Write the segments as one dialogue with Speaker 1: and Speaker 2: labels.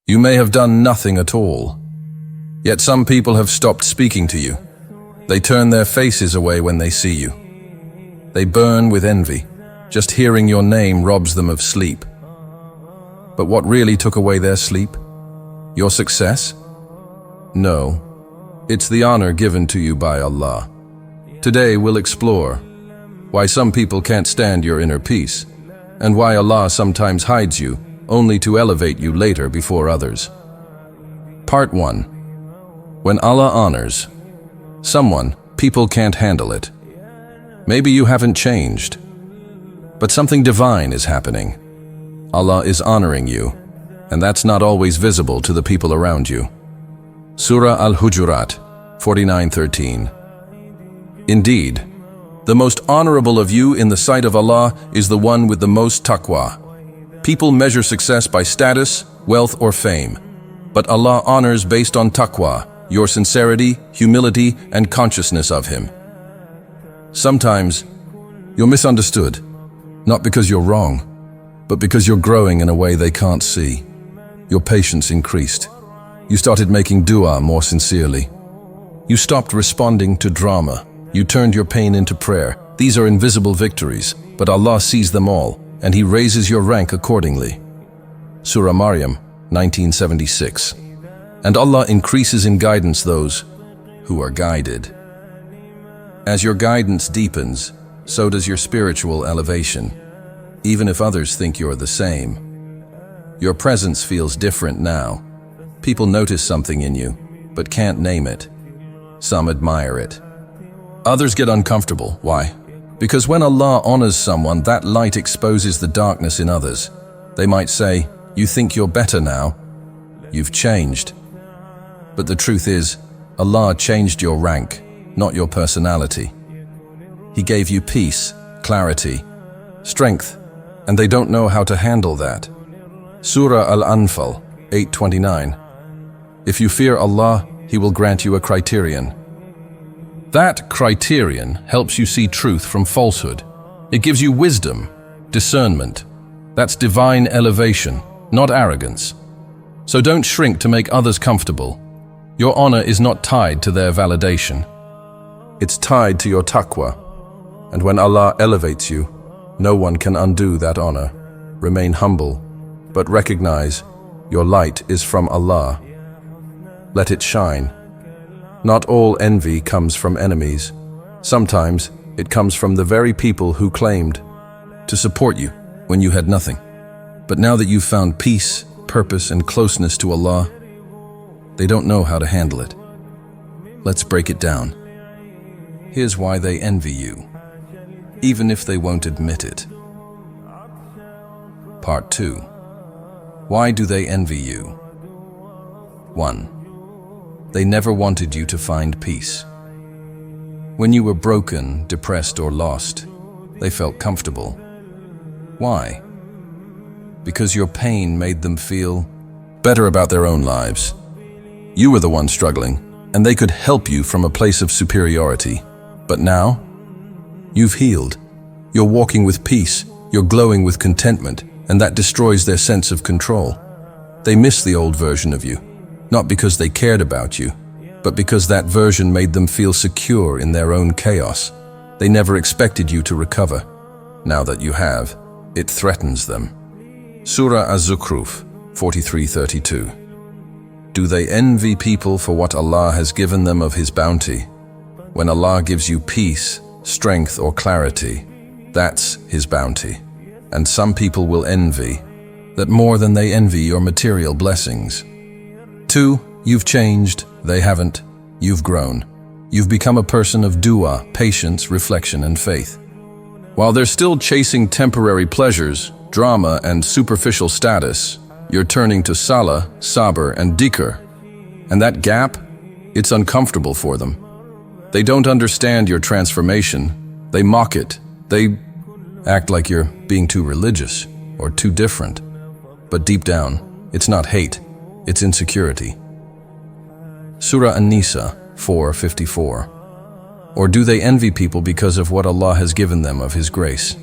Speaker 1: You may have done nothing at all. Yet some people have stopped speaking to you. They turn their faces away when they see you. They burn with envy. Just hearing your name robs them of sleep. But what really took away their sleep? Your success? No. It's the honor given to you by Allah. Today we'll explore why some people can't stand your inner peace, and why Allah sometimes hides you only to elevate you later before others. Part 1. When Allah honors someone, people can't handle it. Maybe you haven't changed, but something divine is happening. Allah is honoring you, and that's not always visible to the people around you. Surah Al-Hujurat 49:13. Indeed, the most honorable of you in the sight of Allah is the one with the most taqwa. People measure success by status, wealth, or fame, but Allah honors based on taqwa, your sincerity, humility, and consciousness of Him. Sometimes, you're misunderstood, not because you're wrong, but because you're growing in a way they can't see. Your patience increased. You started making dua more sincerely. You stopped responding to drama. You turned your pain into prayer. These are invisible victories, but Allah sees them all, and He raises your rank accordingly. Surah Maryam 1976. And Allah increases in guidance those who are guided. As your guidance deepens, so does your spiritual elevation, even if others think you're the same. Your presence feels different now. People notice something in you, but can't name it. Some admire it. Others get uncomfortable. Why? Because when Allah honors someone, that light exposes the darkness in others. They might say, "You think you're better now? You've changed." But the truth is, Allah changed your rank, not your personality. He gave you peace, clarity, strength, and they don't know how to handle that. Surah Al-Anfal 8:29. If you fear Allah, He will grant you a criterion. That criterion helps you see truth from falsehood. It gives you wisdom, discernment. That's divine elevation, not arrogance. So don't shrink to make others comfortable. Your honor is not tied to their validation. It's tied to your taqwa. And when Allah elevates you, no one can undo that honor. Remain humble, but recognize your light is from Allah. Let it shine. Not all envy comes from enemies. Sometimes it comes from the very people who claimed to support you when you had nothing. But now that you've found peace, purpose, and closeness to Allah, they don't know how to handle it. Let's break it down. Here's why they envy you, even if they won't admit it. Part 2. Why do they envy you? 1. They never wanted you to find peace. When you were broken, depressed, or lost, they felt comfortable. Why? Because your pain made them feel better about their own lives. You were the one struggling, and they could help you from a place of superiority. But now, you've healed. You're walking with peace, you're glowing with contentment, and that destroys their sense of control. They miss the old version of you, not because they cared about you, but because that version made them feel secure in their own chaos. They never expected you to recover. Now that you have, it threatens them. Surah Az-Zukhruf 43:32. Do they envy people for what Allah has given them of His bounty? When Allah gives you peace, strength, or clarity, that's His bounty. And some people will envy that more than they envy your material blessings. 2. You've changed, they haven't. You've grown. You've become a person of dua, patience, reflection, and faith. While they're still chasing temporary pleasures, drama, and superficial status, you're turning to salah, sabr, and dhikr. And that gap, it's uncomfortable for them. They don't understand your transformation. They mock it. They act like you're being too religious or too different. But deep down, it's not hate, it's insecurity. Surah An-Nisa 4:54. Or do they envy people because of what Allah has given them of His grace?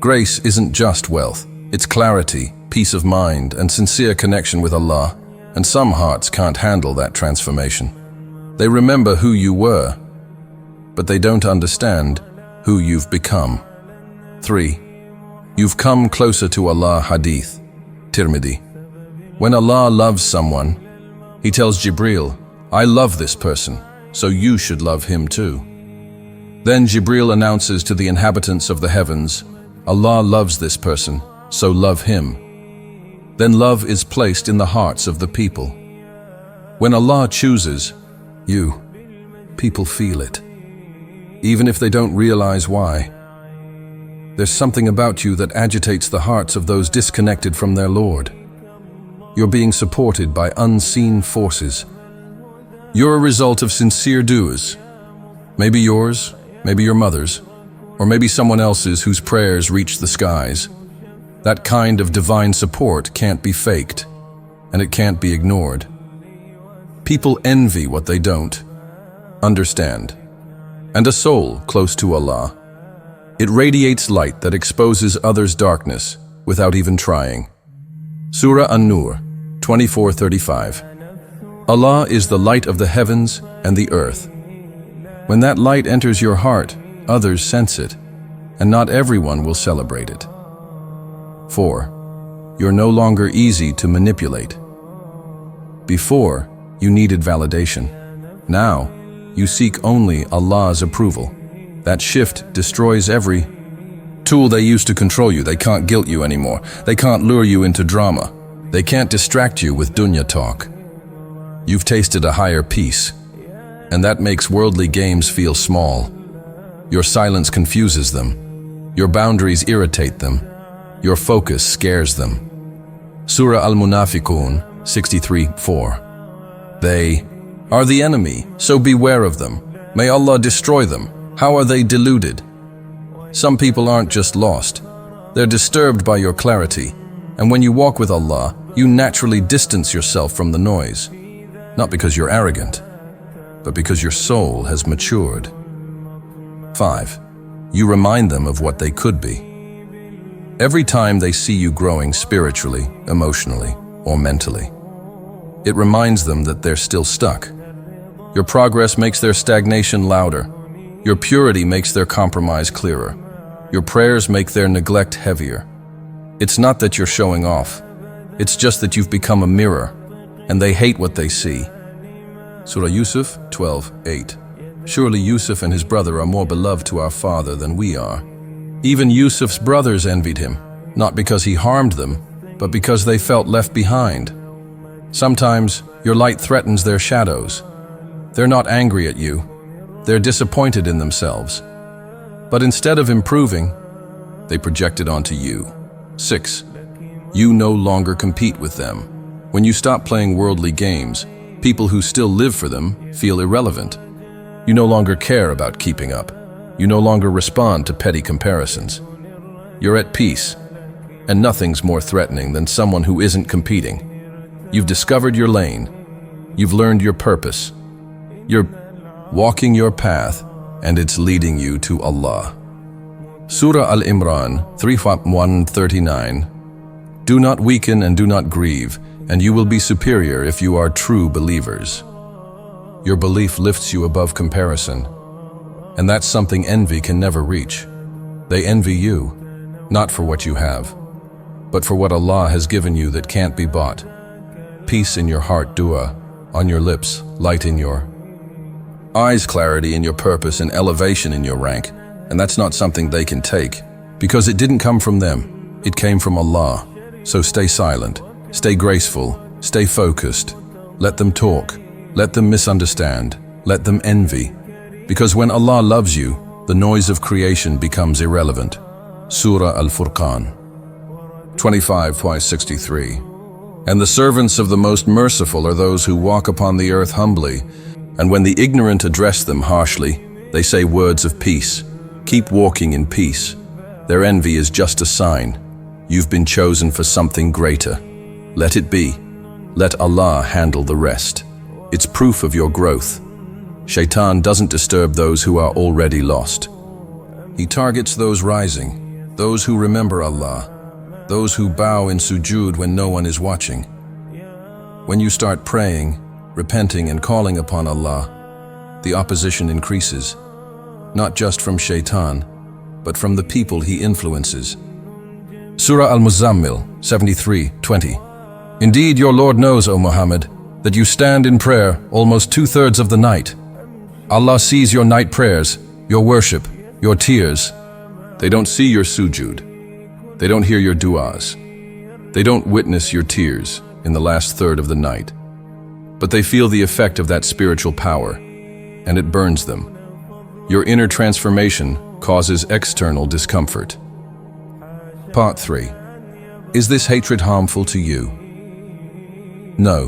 Speaker 1: Grace isn't just wealth, It's clarity, peace of mind, and sincere connection with Allah, and some hearts can't handle that transformation. They remember who you were, but they don't understand who you've become. 3. You've come closer to Allah. Hadith, Tirmidhi. When Allah loves someone, He tells Jibreel, I love this person, so you should love him too. Then Jibreel announces to the inhabitants of the heavens, Allah loves this person, so love him. Then love is placed in the hearts of the people. When Allah chooses you, people feel it, even if they don't realize why. There's something about you that agitates the hearts of those disconnected from their Lord. You're being supported by unseen forces. You're a result of sincere doers. Maybe yours, maybe your mother's, or maybe someone else's whose prayers reach the skies. That kind of divine support can't be faked, and it can't be ignored. People envy what they don't understand. And a soul close to Allah, it radiates light that exposes others' darkness without even trying. Surah An-Nur 24:35. Allah is the light of the heavens and the earth. When that light enters your heart, others sense it, and not everyone will celebrate it. 4. You're no longer easy to manipulate. Before, you needed validation. Now, you seek only Allah's approval. That shift destroys every tool they used to control you. They can't guilt you anymore. They can't lure you into drama. They can't distract you with dunya talk. You've tasted a higher peace, and that makes worldly games feel small. Your silence confuses them. Your boundaries irritate them. Your focus scares them. Surah Al-Munafiqun 63:4. They are the enemy, so beware of them. May Allah destroy them. How are they deluded? Some people aren't just lost. They're disturbed by your clarity. And when you walk with Allah, you naturally distance yourself from the noise. Not because you're arrogant, but because your soul has matured. 5. You remind them of what they could be. Every time they see you growing spiritually, emotionally, or mentally, it reminds them that they're still stuck. Your progress makes their stagnation louder. Your purity makes their compromise clearer. Your prayers make their neglect heavier. It's not that you're showing off. It's just that you've become a mirror, and they hate what they see. Surah Yusuf 12:8. Surely Yusuf and his brother are more beloved to our Father than we are. Even Yusuf's brothers envied him, not because he harmed them, but because they felt left behind. Sometimes your light threatens their shadows. They're not angry at you. They're disappointed in themselves. But instead of improving, they project it onto you. 6. You no longer compete with them. When you stop playing worldly games, people who still live for them feel irrelevant. You no longer care about keeping up. You no longer respond to petty comparisons. You're at peace, and nothing's more threatening than someone who isn't competing. You've discovered your lane. You've learned your purpose. You're walking your path, and it's leading you to Allah. Surah Al-Imran 3:139. Do not weaken and do not grieve, and you will be superior if you are true believers. Your belief lifts you above comparison, and that's something envy can never reach. They envy you, not for what you have, but for what Allah has given you that can't be bought. Peace in your heart, dua, on your lips, light in your eyes, clarity in your purpose, and elevation in your rank. And that's not something they can take, because it didn't come from them. It came from Allah. So stay silent, stay graceful, stay focused. Let them talk, let them misunderstand, let them envy. Because when Allah loves you, the noise of creation becomes irrelevant. Surah Al-Furqan 25:63. And the servants of the Most Merciful are those who walk upon the earth humbly, and when the ignorant address them harshly, they say words of peace. Keep walking in peace. Their envy is just a sign. You've been chosen for something greater. Let it be. Let Allah handle the rest. It's proof of your growth. Shaitan doesn't disturb those who are already lost. He targets those rising, those who remember Allah, those who bow in sujood when no one is watching. When you start praying, repenting and calling upon Allah, the opposition increases, not just from shaitan, but from the people he influences. Surah Al-Muzammil 73:20. Indeed, your Lord knows, O Muhammad, that you stand in prayer almost 2/3 of the night. Allah sees your night prayers, your worship, your tears. They don't see your sujood. They don't hear your du'as. They don't witness your tears in the last third of the night. But they feel the effect of that spiritual power, and it burns them. Your inner transformation causes external discomfort. Part 3. Is this hatred harmful to you? No.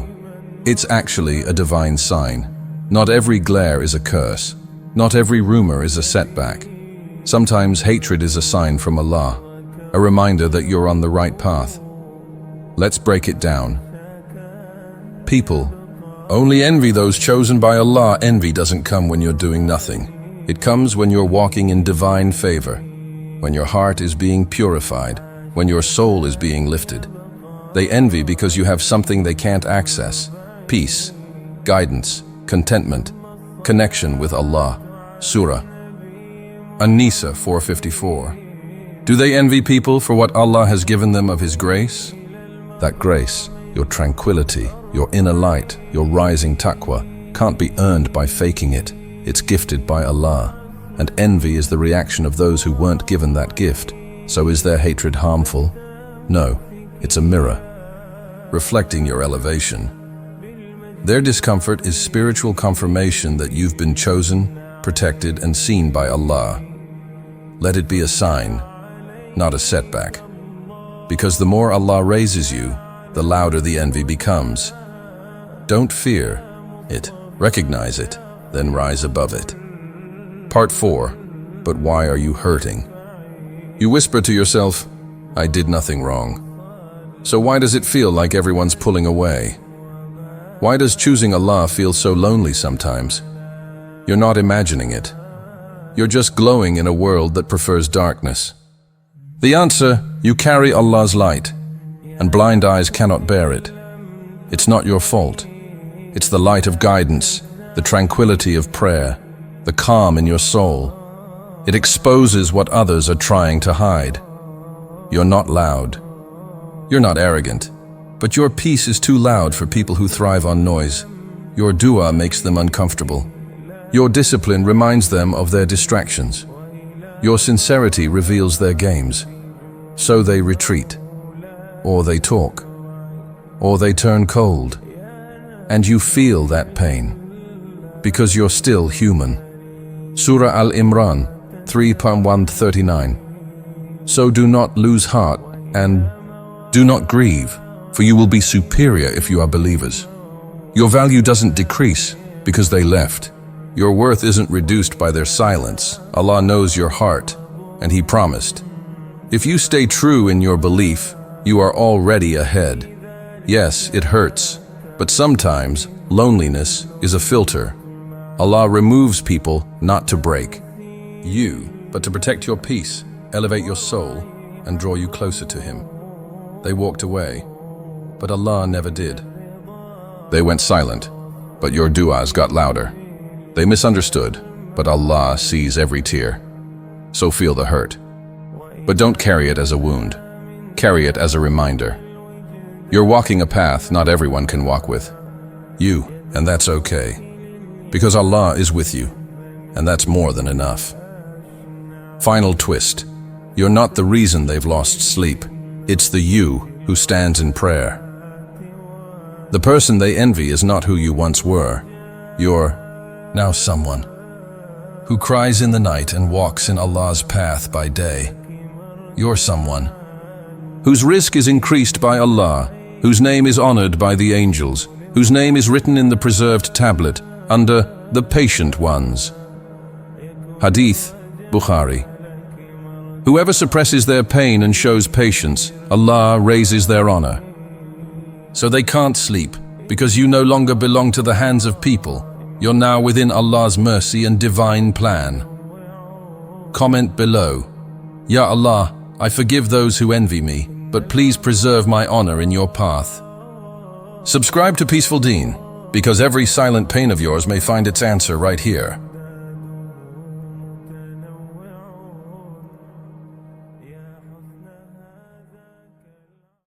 Speaker 1: It's actually a divine sign. Not every glare is a curse. Not every rumor is a setback. Sometimes hatred is a sign from Allah, a reminder that you're on the right path. Let's break it down. People only envy those chosen by Allah. Envy doesn't come when you're doing nothing. It comes when you're walking in divine favor, when your heart is being purified, when your soul is being lifted. They envy because you have something they can't access: peace, guidance, contentment, connection with Allah. Surah An-Nisa 4:54. Do they envy people for what Allah has given them of His grace? That grace, your tranquility, your inner light, your rising taqwa, can't be earned by faking it. It's gifted by Allah. And envy is the reaction of those who weren't given that gift. So is their hatred harmful? No, it's a mirror, reflecting your elevation. Their discomfort is spiritual confirmation that you've been chosen, protected, and seen by Allah. Let it be a sign, not a setback. Because the more Allah raises you, the louder the envy becomes. Don't fear it, recognize it, then rise above it. Part 4. But why are you hurting? You whisper to yourself, I did nothing wrong. So why does it feel like everyone's pulling away? Why does choosing Allah feel so lonely sometimes? You're not imagining it. You're just glowing in a world that prefers darkness. The answer: you carry Allah's light, and blind eyes cannot bear it. It's not your fault. It's the light of guidance, the tranquility of prayer, the calm in your soul. It exposes what others are trying to hide. You're not loud. You're not arrogant. But your peace is too loud for people who thrive on noise. Your dua makes them uncomfortable. Your discipline reminds them of their distractions. Your sincerity reveals their games. So they retreat, or they talk, or they turn cold. And you feel that pain, because you're still human. Surah Al-Imran 3:139. So do not lose heart and do not grieve, for you will be superior if you are believers. Your value doesn't decrease because they left. Your worth isn't reduced by their silence. Allah knows your heart, and He promised. If you stay true in your belief, you are already ahead. Yes, it hurts, but sometimes loneliness is a filter. Allah removes people not to break you, but to protect your peace, elevate your soul, and draw you closer to Him. They walked away, but Allah never did. They went silent, but your du'as got louder. They misunderstood, but Allah sees every tear. So feel the hurt. But don't carry it as a wound. Carry it as a reminder. You're walking a path not everyone can walk with. You, and that's okay. Because Allah is with you, and that's more than enough. Final twist. You're not the reason they've lost sleep. It's the you who stands in prayer. The person they envy is not who you once were. You're now someone who cries in the night and walks in Allah's path by day. You're someone whose risk is increased by Allah, whose name is honored by the angels, whose name is written in the preserved tablet under the patient ones. Hadith, Bukhari. Whoever suppresses their pain and shows patience, Allah raises their honor. So they can't sleep, because you no longer belong to the hands of people. You're now within Allah's mercy and divine plan. Comment below. Ya Allah, I forgive those who envy me, but please preserve my honor in your path. Subscribe to Peaceful Deen, because every silent pain of yours may find its answer right here.